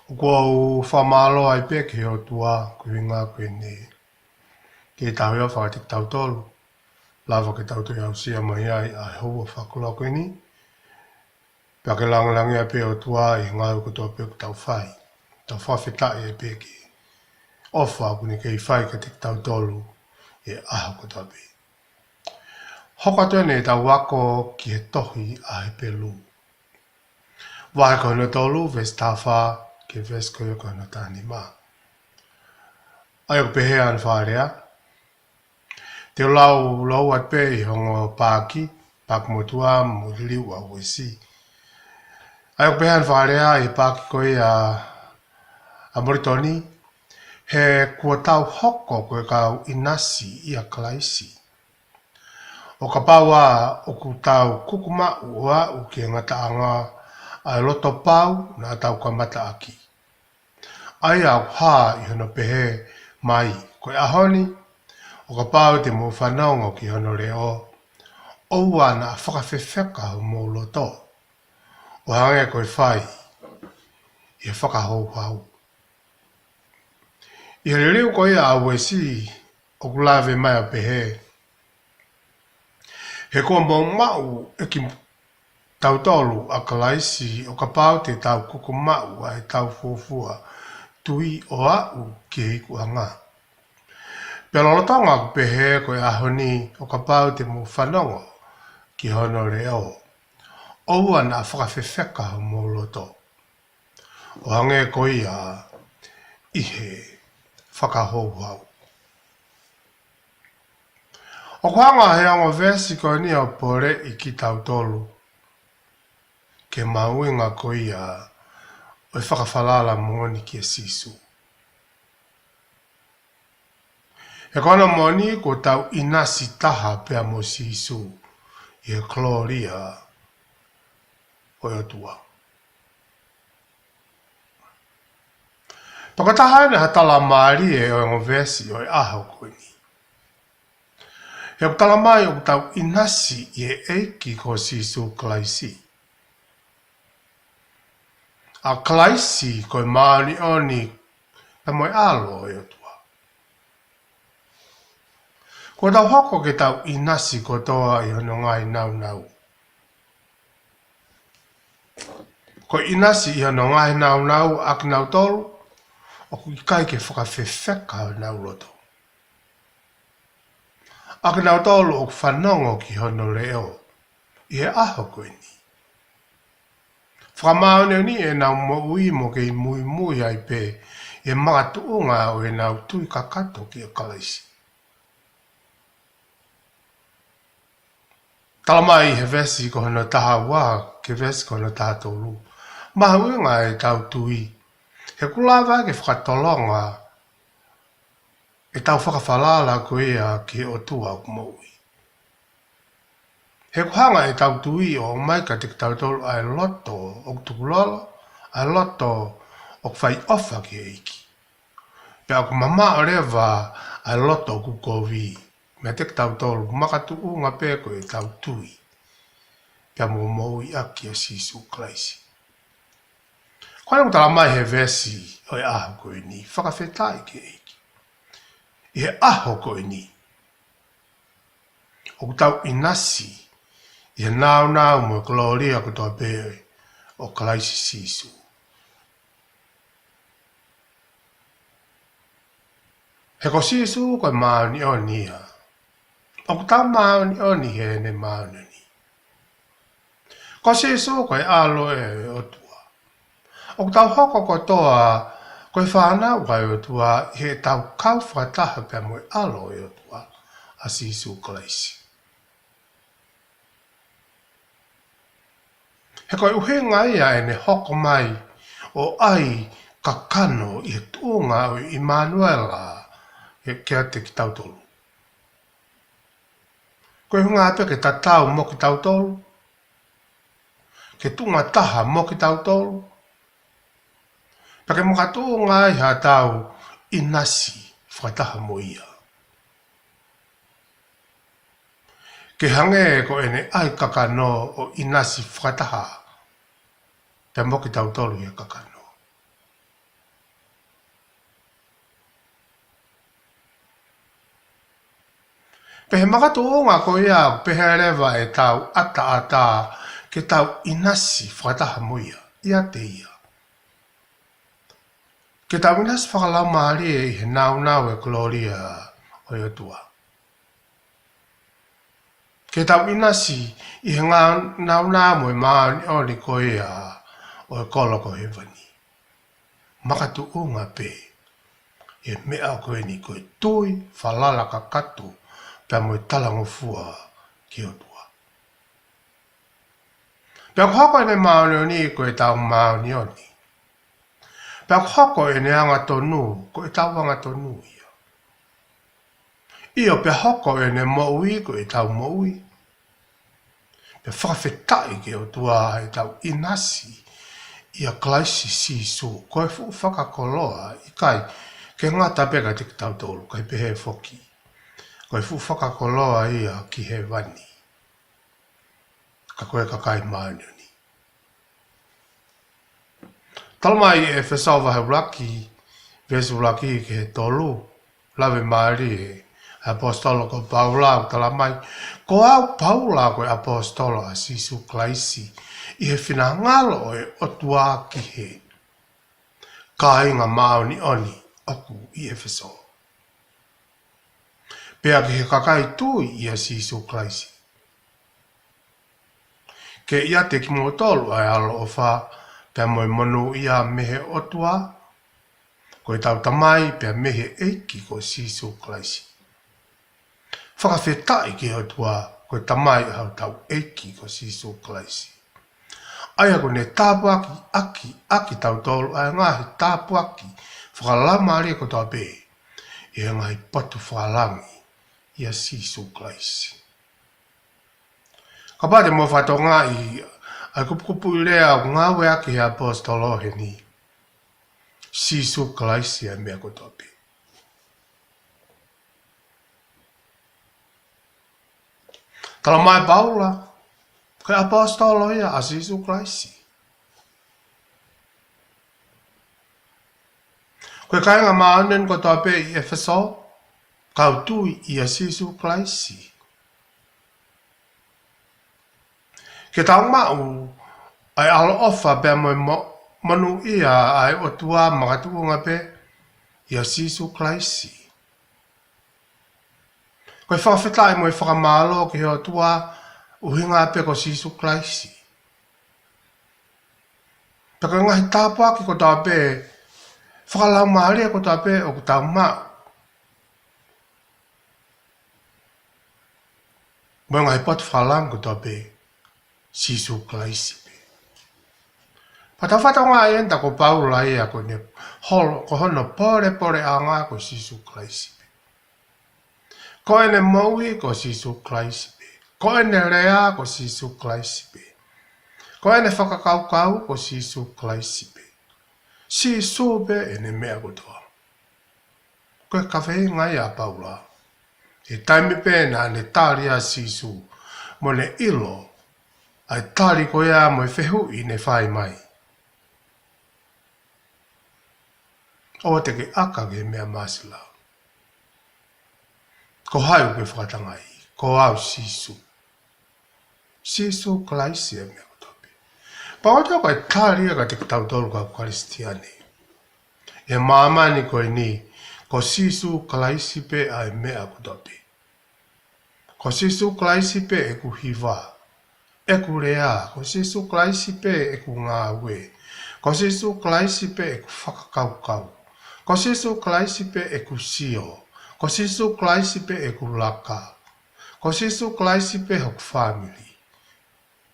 Ko whamalo ai pe ke o tua kuinga kuini. Ke tau ia whakatik tau tolu. Lava ke tau tui au sia mai ai ai hoa whakula kuini. Pea ke langalangi ai pe o tua i ngau ko tua pe o tau whai. Tau whawhetai ai pe ke. Ofa kuni ke i whai ke tik tau tolu. E aho ko tua pe. Hoka tuene tau wako ki he tohi ai pe lu. Wahe kono tolu ves tawha ke ves koe kono tani maa. Ai o pehe an wharea. Te lau at pe i hongo pāki, pāki motua mo liu a uesi. Ai o pehe an wharea i pāki koe a Moritoni, he kua tau hoko koe kau inasi i a Kalaisi. O ka paua o ku tau kukuma ua u ke ngataanga ai loto pau na tau ka mata aki. Ai au haa i hono pehe mai koe ahoni, o ka pau te mo whanaongo ki hono reo, oua na whakawhewheka o mō loto. O hange koe whai, i whakahou hau. I hele reo koe a awesi, o kulave mai a pehe. He koa mō mau e ki tau tolu a Kalaisi, o ka pau te tau kuku mau a he tau fōfua, tui o au ki hiku anga. Pea lolotonga ku pehe koe ahoni o ka pau te mo whanongo ki hono reo. Oua na whakawhewheka o mō loto. O hange koe a ihe whakahou hau. O kuanga he ango versi koe ni o pore i ki tau tolu. Ke mauinga koe a o whakawhalala mōni ki e sisu. E kona moni ko tau inasi taha pea mo sisu i e kloria o e tua. Pakataha ina hatala maari e o e vesi o e aho koe ni. E o tala mai o tau inasi i e eiki ko sisu Kalaisi. A Kalaisi ko e maani oni na moe alo o e tua. Ko tau hoko ke tau inasi ko toa i hono ngai nau nau. Ko inasi i hono ngai nau nau ak nau tolu, o ku i kai ke whakawhewheka o nau loto. Ak nau tolu o whanongo ki hono reo, i he aho koe ni. Whakamaone ni e nau mo ui mo ke i mui mui ai pe, e mga tuunga o e nau tui kakato ki a Kalaisi. Talamai he vesi ko hono taha wā, ke vesi ko hono taha tolu. Mahuinga e tau tui. He kulawa ke whakatolonga, e tau whakawhalala ko ea ki o tua o kumaui. He kuhanga e tau tui o maika te tau tolu ai loto o tukulolo, ai loto o whai ofa ki eiki. Pea ku mama o rewa ai loto o kukovi. Me te tau tolu, makatu unga peko e tau tui. Pea mo moui aki o sisu Kalaisi. Koe mo tala mai he vesi o e aho koe ni, whakawhetai ke eiki. I he aho koe ni. O tau inasi, i he nau nau mo e gloria ko toa pere o Kalaisi sisu. He ko sisu koe maani o nia. O tau maoni oni he ne maoni ni. Ko sisu koe alo e o tua. O tau hoko ko toa koe whanau kai o tua he tau kau whataha pia moe alo e o tua a sisu Kalaisi. He koe uhinga ia e ne hoko mai o ai kakano i he tuunga o Immanuela he kia te ki tau tolu. Koe hunga ape ke tatau mo ki tau tolu. Ke tunga taha mo ki tau tolu. Pake mga tunga i ha tau inasi whakataha mo ia. Ke hange ko ene ai kakano o inasi whakataha. Te mo ki tau tolu i kakano. Pehe makatuunga ko ia pehe rewa e tau ata ke tau inasi whakataha muia. Ia te ia. Ke tau inasi whakalau maari e he nau e gloria o i otua. Ke tau inasi i he nau mo e maani o ni ko ia o e kolo ko he vani. Makatuunga pe e mea koe ni koe tui whalala ka katu pia mo e talango fua ki otua. Pia hoko ene maoni o ni koe tau maoni o ni. Pia hoko ene anga tonu koe tau anga tonu ia. Io pia hoko ene moui koe tau moui. Pia whakawhetai ki otua e tau inasi ia klaisi sisu koe fu whakakoloa i kai ke ngata peka te tau tolu kai pehe foki. Koe fu whakakoloa ia ki he vani. Ka koe kakai maoni o ni. Talamai e whesau wahe uraki, vesu uraki ke he tolu, lawe maari e apostolo ko Paula talamai, ko au Paula ko apostolo a sisu klaisi, i he whina ngalo e otua ki he. Ka inga maoni oni, oku i e whesau. Pea ki he kakai tui i a sisu klaisi. Ke ia te ki mo tolu ai alo o wha, pea moe monu ia mehe otua, koe tau tamai pea mehe eiki ko sisu klaisi. Whakawhetai ki otua, koe tamai hau tau eiki ko sisu klaisi. Aia ko ne tāpuaki, aki tau tolu, ai ngahi tāpuaki, whakalama aria ko tau pē, i ngahi patu whakalangi, ia sisu klaisi. Ka pate mo whatonga i ai kupukupu i lea o ngā wea ki he apostolo he ni. Sisu klaisi ai mea ko topi. Tala mai Paula, ke apostolo ia a sisu klaisi. Koe kainga maanen ko topi i Efeso, kau tui i a sisu klaisi. Ke tau mau, ai alo ofa pe moe manu ia ai o tua makatuunga pe ia sisu klaisi. Koe whawhetai moe whakamalo ki o tua uhinga pe ko sisu klaisi. Peka ngahi tāpuaki ko tau pe whakalau maharia ko tau pe o ko tau mau. Moe ngahi patu whakalang ko tau pe sisu klaisi. Patawhata ngā enda ko Paula ia ko ne holo ko hono pore a ngā ko sisu klaisi. Ko ene maui ko sisu klaisi. Ko ene rea ko sisu klaisi. Ko ene whakakaukau ko sisu klaisi. Sisu pe ene mea kotoa. Ko e kawhei ngai a Paula. E taimi pēna ne tāri a sisu mo ne ilo ai tāri ko ea mo e whehu i ne whai mai. O te ke aka ke mea masila. Ko haiu ke whakatangai, ko au sisu. Sisu klaisi e mea kotopi. Pa o teo kai tāria ka te tautolu ka Kristiane. E mamani koe ni, ko sisu klaisi pe ai mea kotopi. Ko sisu klaisi pe e ku hiva. E ku rea, ko sisu klaisi pe e ku ngā ue. Ko sisu klaisi pe e ku whakakaukau. Ko sisu klaisi pe e ku sio. Ko sisu klaisi pe e ku laka. Ko sisu klaisi pe hoku family.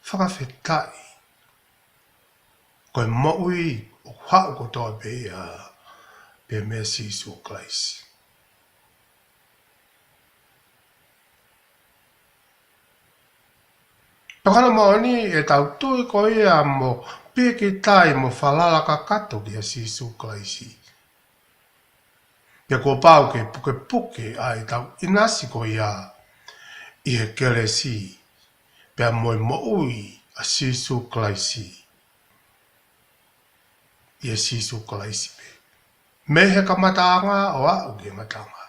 Whakawhetai. Ko e moui o hau ko toa pe mea sisu klaisi. Pakana maoni e tau tui ko ia mo piki tai mo whalala ka kato ki a sisu klaisi. Pia ko pau ke puke ai tau inasi ko ia i he keresi. Pia moe moui a sisu klaisi. I a sisu klaisi pe. Me he ka matanga o au ke matanga.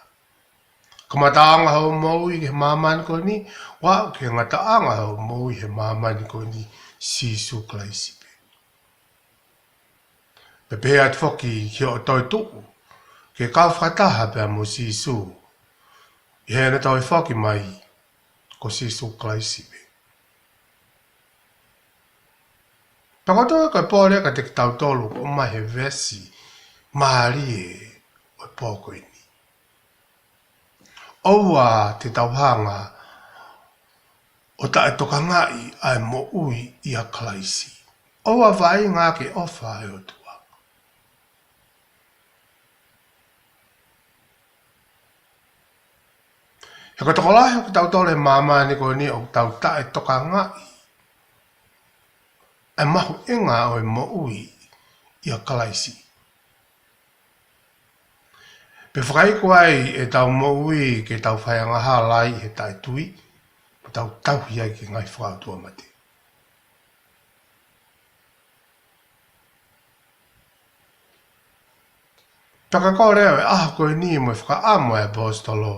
Ka Kamataanga hau mau i ke mamani ko ni, wa ke ngataanga hau mau i he mamani ko ni sisu klaisi pe. Pe pe at foki ki o toi tuku, ke kau whataha pe mo sisu, i he na toi foki mai ko sisu klaisi pe. Pakoto ka pōre ka te tautolu o mai he vesi, maari e o pōko ini. Oua te tauhanga o ta e toka ngai ai mo ui i a klaisi. Oua vai ngā ke ofa e o tua. He ko toko lahi o ki tautole mamani ko ni o tau ta e toka ngai. E mahu inga o e mo ui i a klaisi. Pe whakai kuai e tau mo ui ke tau whaianga halai he tai tui, po tau tauhi ai ke ngai whakautua mate. Taka kōreo e aha koe ni mo e whakaamo e apostolo,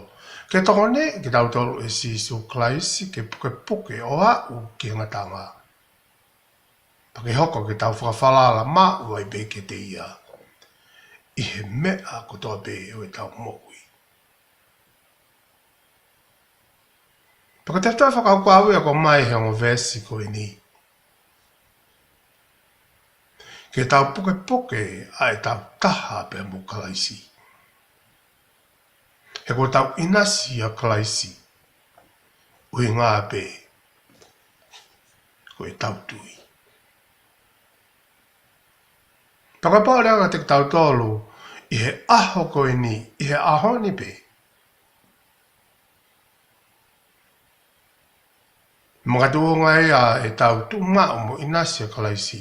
ke tongo ne ke tau tolu e sisu klaisi ke puke puke o au ki ngatanga. Pake hoko ke tau whakawhalala ma ua i beke te ia. I he mea ko toa be o e tau mo ui. Paka te whai whakaukau ia ko mai he ngo vesi ko ini. Ke tau puke puke a e tau taha pe mo kalaisi. He ko tau inasi a kalaisi. Ui ngā pe. Ko e tau tui. Paka pāreanga te tau tolu i he aho ko ini, i he aho ni pe. Mga tuonga ea e tau tunga o mo inasi a kalaisi.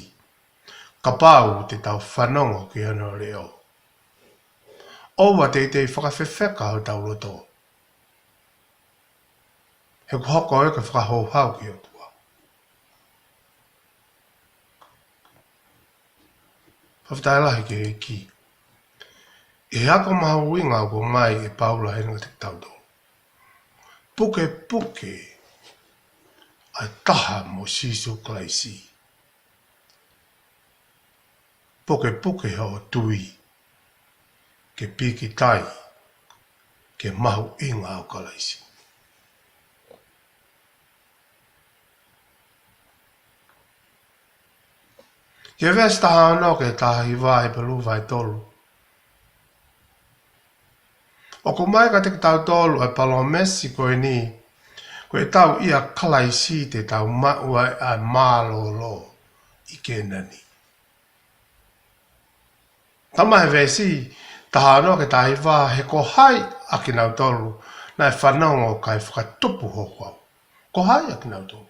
Ka pau te tau whanongo ki ana reo. Owa te whakawhewheka o tau roto. He kuhoko e ka whakahauhau ki o tua. Whawhitai lahi ki he ki. E hako maha winga o mai e paula henga te tau do. Puke puke ai taha mo sisu klaisi. Puke puke ho tui. Ke piki tai. Ke mahu inga o kalaisi. Ke vesta hano ke tahi vai pelu vai tolu. O ko mai ka te tau tolu e palo mesi koe ni. Koe tau ia kalaisi te tau maua a mālolo i kenani. Tama he vesi, taha no ke tahi wā he ko hai a ki nau tolu na e whanongo kai whakatupu hokwau. Ko hai a ki nau tolu.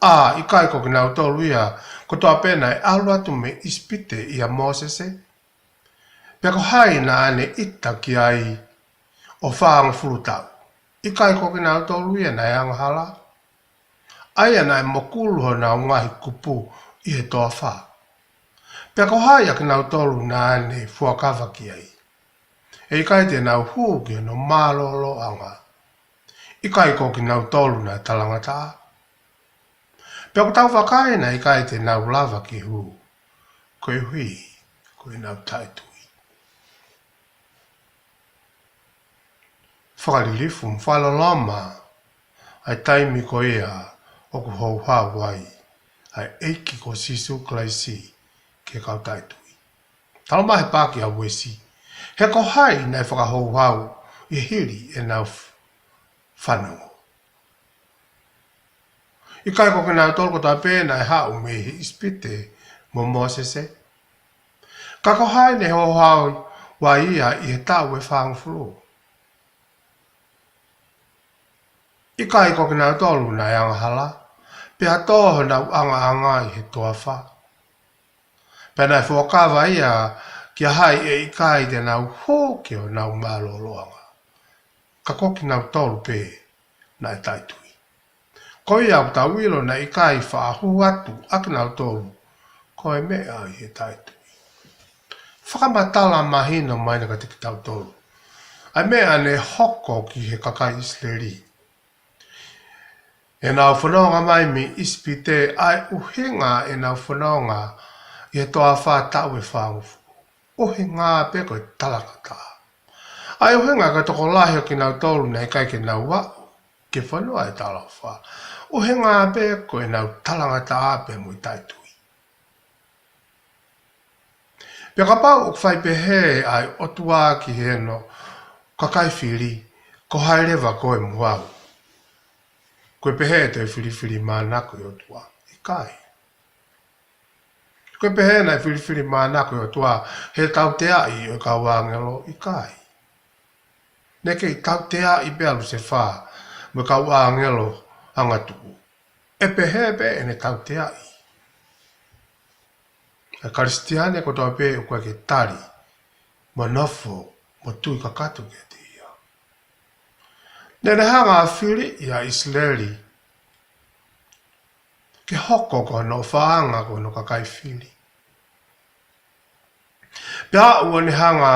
I kai ko ki nau tolu ia, ko toa pena e alu atu me ispite ia Mosese. Pea ko hai na ane ita ki ai o whaanga furutau. I kai ko ki nau tolu ia na e angahala. Aia na e mokulu ho na ngahi kupu i he toa wha. Pea ko hai a ki nau tolu na ane fuakawa ki ai. E i kai te nau huu ki no mālolo anga. I kai ko ki nau tolu na talangataa. Pea ko tau whakai na i kai te nau lava ki huu. Koe hui, koe nau taitui. Whakarilifu mwhalalama ai taimi ko ea o ku hou hawai ai eiki ko sisu klaisi ke kau taitui. Talama he pāki a wesi. He ko hai nei whakahou hau i hiri e nau whanongo. I kai ko kena tolko ta pēna e hau me he ispite mo Mosese. Ka ko hai ne ho hau wa ia i he tau e whangfuru. I kai ko kena tolu na e angahala, pia toho na anga i he toa wha. Pena e whakawa ia kia hai e i kai te nau hōke o nau māloloanga. Ka koki nau tolu pē na e taitui. Koi au ta wilo na i kai whaahu atu aki nau tolu, koe mea i he taitui. Whakamatala mahino maina ka tiki tau tolu. Ai mea ne hoko ki he kakai Israeli. E nā whanonga mai me ispite ai uhinga e nā whanonga i he toa whātau e whāngufu. Uhinga pe koe talakata. Ai uhinga ka toko lahi o ki nā tolu nei kai ke nā wau. Ke whanua e tala wha. Uhinga pe koe nā talangata ape mui taitui. Pe ka pau o kwhai pe he ai otua ki he no kakai whiri ko haerewa koe muau. Koe pehe te whiriwhiri mānaku i otua. I kai. Koe pehe nei whiriwhiri mānaku i otua. He tau te ai o ka wāngelo i kai. Neke i tau te ai bealu se whā. Me ka wāngelo angatuku. E pehe pe e ne tau te ai. E karistiane ko toa pe o koe ke tari. Mo nofo. Mo tui ka katu ke te ia. Nene hanga whiri ia Israeli. Ke hoko ko no whaanga ko no kakai whiri. Pea ua ni hanga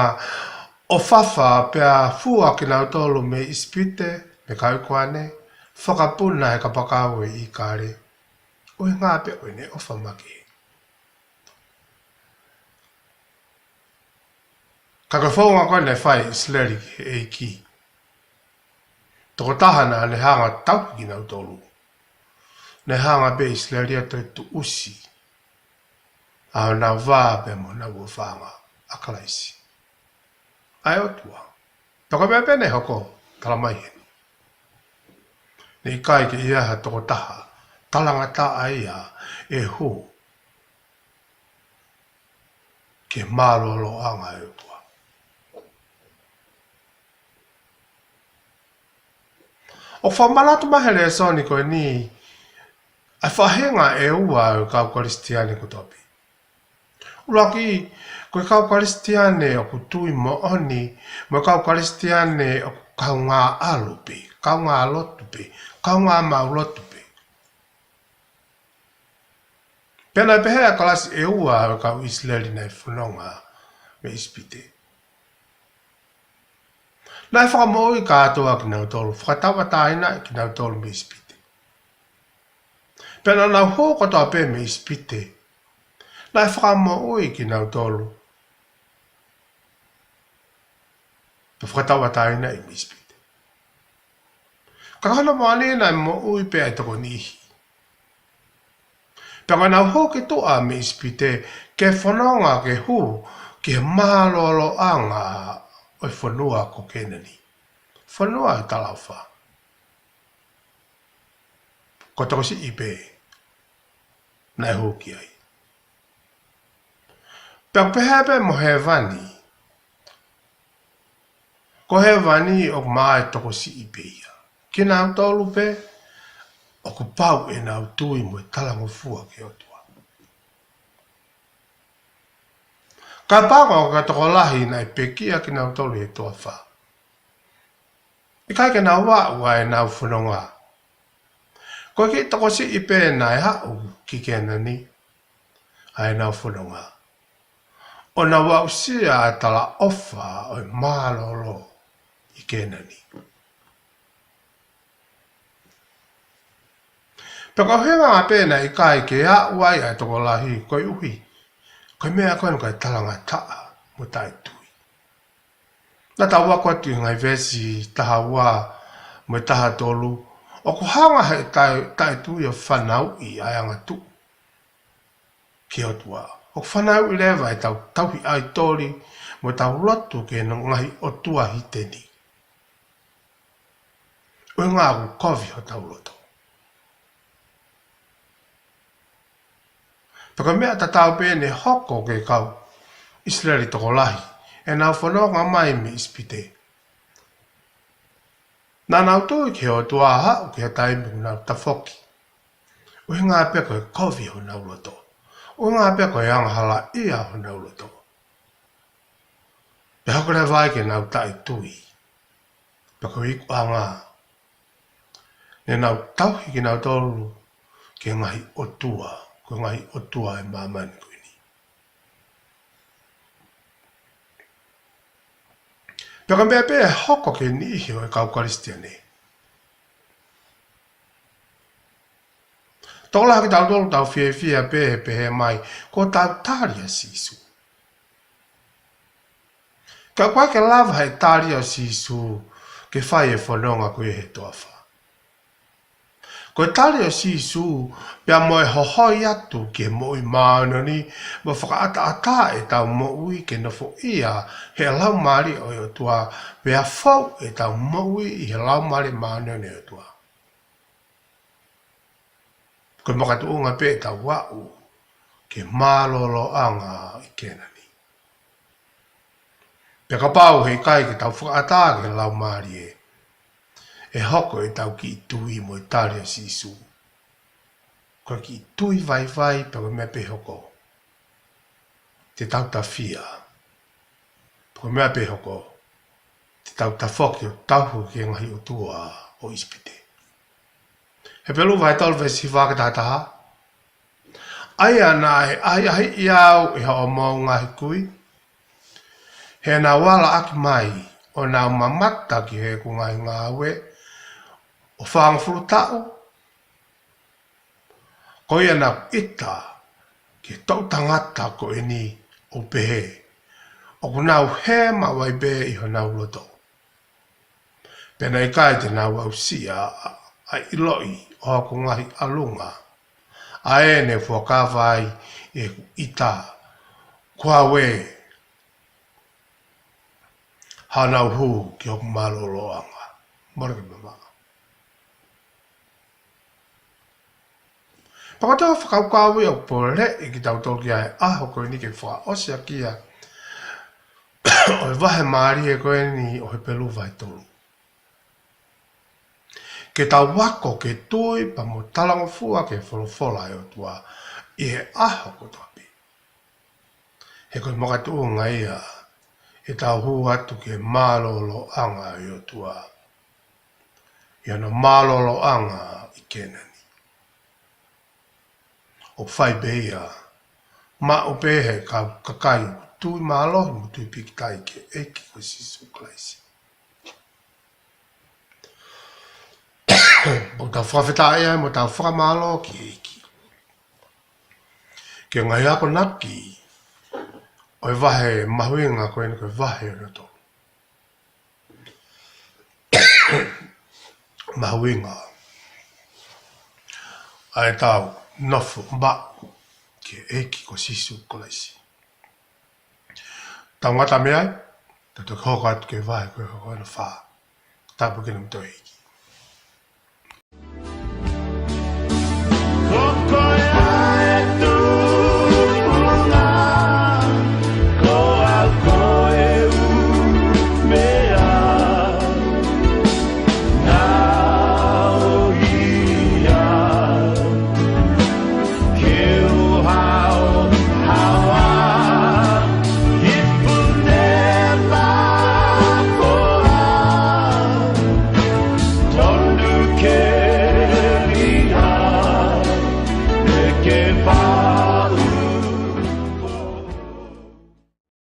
o whawha pea fua ki nau tolu me ispite me kaukoane. Whakapuna he ka pakawe i kare. Oi ngā pe oi ne o whamaki. Kaka whaunga koe nei whai Israeli e ki. Toko tahana ne hanga tauki ki nau tolu. Ne hanga be Israeli ato tu usi. A na wā pe mo na ua whanga a kalaisi. Ai o tua. Toko mea pene hoko tala mai henu. Nei kai ke ia ha toko taha. Talangata aia e hu. Ke mālolo anga e o tua. O whamaratu mahere e soni koe ni. Ai whahenga e ua o kau karistiane ko topi. Uraki, koe kau karistiane o ku tui mo oni, mo kau karistiane o kau ngā alupe, kau ngā lotupe, kau ngā maulotupe. Pena pehea kalasi e ua o kau Israeli nei whanonga me ispite. Nai whakamoi kātoa ki nau tolu, whakatawa tāina ki nau tolu me ispite. Pena nau hōko toa pe me ispite. Nai whakamoi ki nau tolu. Pe whakatawa tāina i me ispite. Kakana moane nai mo ui pe ai toko nihi. Pena nau hōke toa me ispite ke whanonga ke hu ke mālolo anga oi whanua ko kenani. Whanua i talawha. Ko toko si ipe. Nai hōki ai. Pea pehepe mo he vani. Ko he vani o mai toko si ipe ia. Ki nau tolu pe, o ku pau e nau tui mo e talango fua ke otua. Ka pāko o ka toko lahi nai pekia ki nau tolu e toa wha. I kai ke nau wā ua e nau whanonga. Ko ki toko si ipe nai hau ki kenani. Ai nau whanonga. O na wausia a tala ofa o mālolo i kenani. Peka henga a pēna i kai ke a uai a toko lahi koi uhi. Koi mea koe kai talanga taa mo tai tui. Na ta wako atu ngai vesi taha wā mo taha tolu. O ko hanga he tai tui o whanau i aianga tu. Ki otua. O whanau i lewa e tau tauhi ai tori mo tau lotu ke no ngahi o tua hiteni. O ngā ku kovi o tau loto. Paka mea ta tau pēne hoko ke kau Israeli toko lahi e nau whanonga mai me ispite. Nā nau tui ke o tua hau ke taimu nau tafoki. O ngā peko e kovi o nau loto. O ngā peko e angahala ia o nau loto. E hokore vai ke nau tai tui. Peko iku a ngā. Ne nau tauhi ki nau tolu ke ngahi o tua. Ko ngahi o tua e mamani kuini. Peka mea pe e hoko ke ni ihi o e kau karistiane. Tola ki tau tolu tau fia pe he pe he mai, ko tau taria sisu. Ka kwa ke lava he taria sisu, ke whai e whanonga koe he toafa. Ko taria sisu, pia moe hohoi atu ke moi maana ni, ma whakaata ata e tau moui ke nofo ia, he lau maari o yo tua, pia whau e tau moui i he lau maari maana ni o tua. Ko makatu unga pe tau wau, ke malolo anga i kena ni. Pia ka pau hei kai ke tau whakaata ke lau maari e hoko e tau ki tui mo i taria sisu. Ko ki tui vai pa mea pe hoko. Te tau ta fia. Po mea pe hoko. Te tau ta whoki o tauhu ki ngahi o tua o ispite. He pelu vai tolu ve si whakatataha. Ai ana e ai iau e hao mau ngahi kui. He na wala aki mai o na mamata ki he ku ngahi ngawe. O whangfuru tau. Ko ia na ita ke tau tangata ko e ni o pehe. O ku nau he ma wai be i ho nau loto. Pena i kai te nau au sia a iloi o ku ngahi alunga. A e ne whakawai e ita kua we hanau hu ki o maloloanga. Morake mama. Pakatoa whakaukawe o pole e ki tau toki ai aho koe ni ke wha osia kia. O e wahe maari e koe ni o he pelu vai tolu. Ke tau wako ke tui pa mo talango fua ke wholofola e o tua i he aho ko topi. He koe makatunga ia e tau hu atu ke malolo anga i o tua. Ia no malolo anga i kenani. O whai beia, ma o pehe ka kakai tui malo mo tui pikitai ke eki ko sisu klaisi. Mo tau whawhetai mo tau whakamalo ki eki. Ke ngai ako naki, o e wahe mahuinga koe ni koe wahe o to. Mahuinga. Ai tau nofu mba ke eki ko sisu klaisi. Tau ngata mea, tato hoka atu ke wahe koe hoko na wha. Tapu kina mtoi.